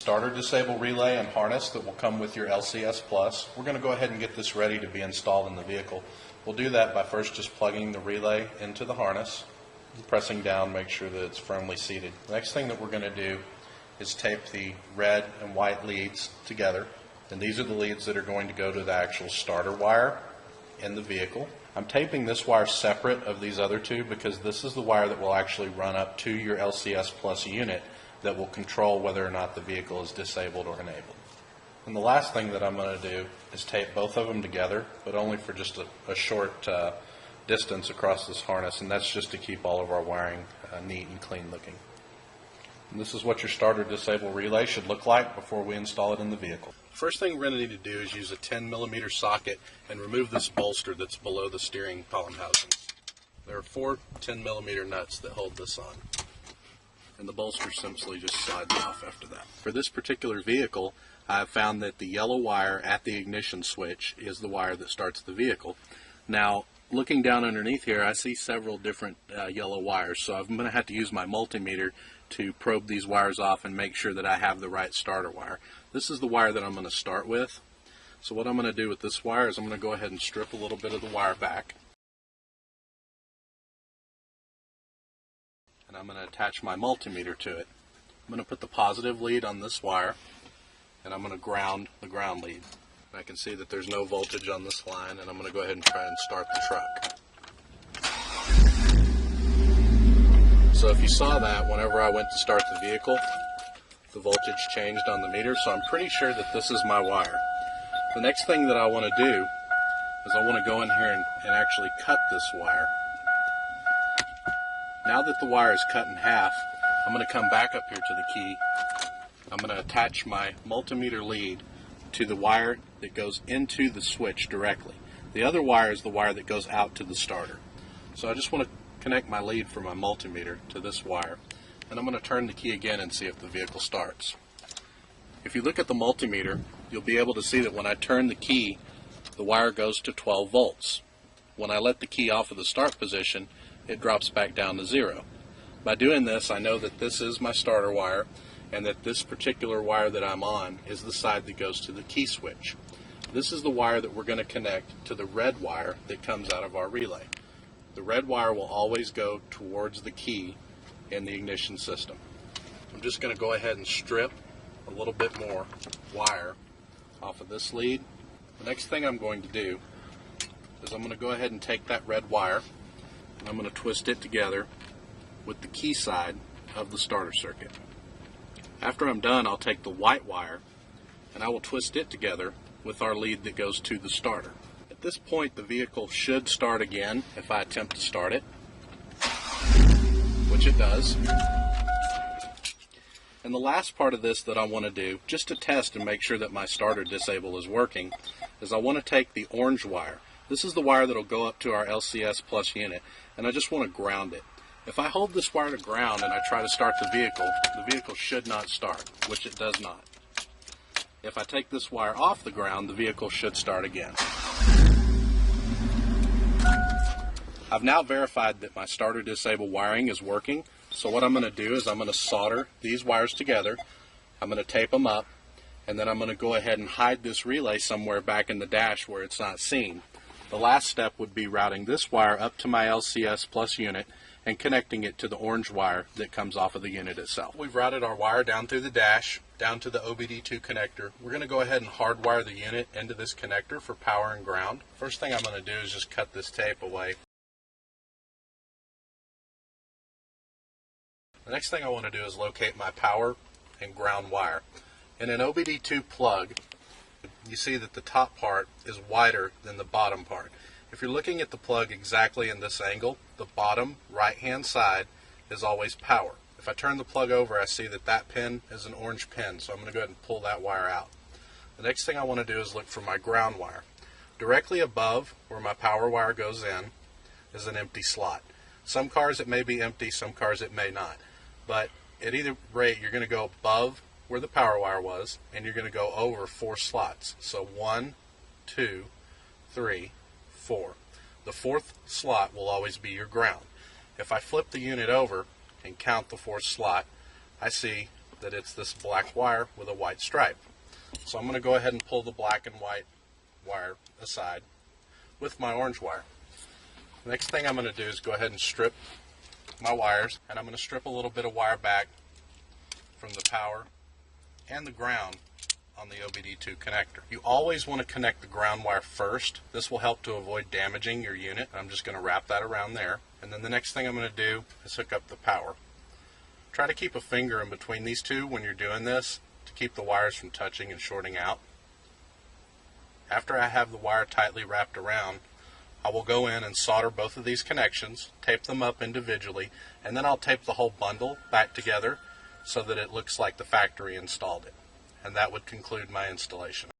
Starter disable relay and harness that will come with your LCS Plus. We're going to go ahead and get this ready to be installed in the vehicle. We'll do that by first just plugging the relay into the harness, pressing down, make sure that it's firmly seated. The next thing that we're going to do is tape the red and white leads together, and these are the leads that are going to go to the actual starter wire in the vehicle. I'm taping this wire separate of these other two because this is the wire that will actually run up to your LCS Plus unit that will control whether or not the vehicle is disabled or enabled. And the last thing that I'm going to do is tape both of them together, but only for just a short distance across this harness, and that's just to keep all of our wiring neat and clean looking. And this is what your starter disable relay should look like before we install it in the vehicle. First thing we're going to need to do is use a 10mm socket and remove this bolster that's below the steering column housing. There are 4 10mm nuts that hold this on, and the bolster simply just slides off after that. For this particular vehicle, I've found that the yellow wire at the ignition switch is the wire that starts the vehicle. Now, looking down underneath here, I see several different yellow wires, so I'm going to have to use my multimeter to probe these wires off and make sure that I have the right starter wire. This is the wire that I'm going to start with. So what I'm going to do with this wire is I'm going to go ahead and strip a little bit of the wire back. And I'm going to attach my multimeter to it. I'm going to put the positive lead on this wire, and I'm going to ground the ground lead. And I can see that there's no voltage on this line, and I'm going to go ahead and try and start the truck. So if you saw that, whenever I went to start the vehicle, the voltage changed on the meter, so I'm pretty sure that this is my wire. The next thing that I want to do is I want to go in here and actually cut this wire. Now that the wire is cut in half, I'm going to come back up here to the key. I'm going to attach my multimeter lead to the wire that goes into the switch directly. The other wire is the wire that goes out to the starter. So I just want to connect my lead from my multimeter to this wire, and I'm going to turn the key again and see if the vehicle starts. If you look at the multimeter, you'll be able to see that when I turn the key, the wire goes to 12 volts. When I let the key off of the start position, it drops back down to 0. By doing this, I know that this is my starter wire, and that this particular wire that I'm on is the side that goes to the key switch. This is the wire that we're going to connect to the red wire that comes out of our relay. The red wire will always go towards the key in the ignition system. I'm just going to go ahead and strip a little bit more wire off of this lead. The next thing I'm going to do is I'm going to go ahead and take that red wire and I'm going to twist it together with the key side of the starter circuit. After I'm done, I'll take the white wire and I will twist it together with our lead that goes to the starter. At this point, the vehicle should start again if I attempt to start it, which it does. And the last part of this that I want to do, just to test and make sure that my starter disable is working, is I want to take the orange wire. This is the wire that will go up to our LCS Plus unit, and I just want to ground it. If I hold this wire to ground and I try to start the vehicle should not start, which it does not. If I take this wire off the ground, the vehicle should start again. I've now verified that my starter disable wiring is working, so what I'm going to do is I'm going to solder these wires together, I'm going to tape them up, and then I'm going to go ahead and hide this relay somewhere back in the dash where it's not seen. The last step would be routing this wire up to my LCS Plus unit and connecting it to the orange wire that comes off of the unit itself. We've routed our wire down through the dash, down to the OBD2 connector. We're going to go ahead and hardwire the unit into this connector for power and ground. First thing I'm going to do is just cut this tape away. The next thing I want to do is locate my power and ground wire. In an OBD2 plug, you see that the top part is wider than the bottom part. If you're looking at the plug exactly in this angle, the bottom right-hand side is always power. If I turn the plug over, I see that that pin is an orange pin, so I'm going to go ahead and pull that wire out. The next thing I want to do is look for my ground wire. Directly above where my power wire goes in is an empty slot. Some cars it may be empty, some cars it may not. But at either rate, you're going to go above where the power wire was, and you're going to go over 4 slots. So 1, 2, 3, 4. The 4th slot will always be your ground. If I flip the unit over and count the 4th slot, I see that it's this black wire with a white stripe. So I'm going to go ahead and pull the black and white wire aside with my orange wire. The next thing I'm going to do is go ahead and strip my wires, and I'm going to strip a little bit of wire back from the power and the ground on the OBD2 connector. You always want to connect the ground wire first. This will help to avoid damaging your unit. I'm just going to wrap that around there. And then the next thing I'm going to do is hook up the power. Try to keep a finger in between these two when you're doing this to keep the wires from touching and shorting out. After I have the wire tightly wrapped around, I will go in and solder both of these connections, tape them up individually, and then I'll tape the whole bundle back together so that it looks like the factory installed it. And that would conclude my installation.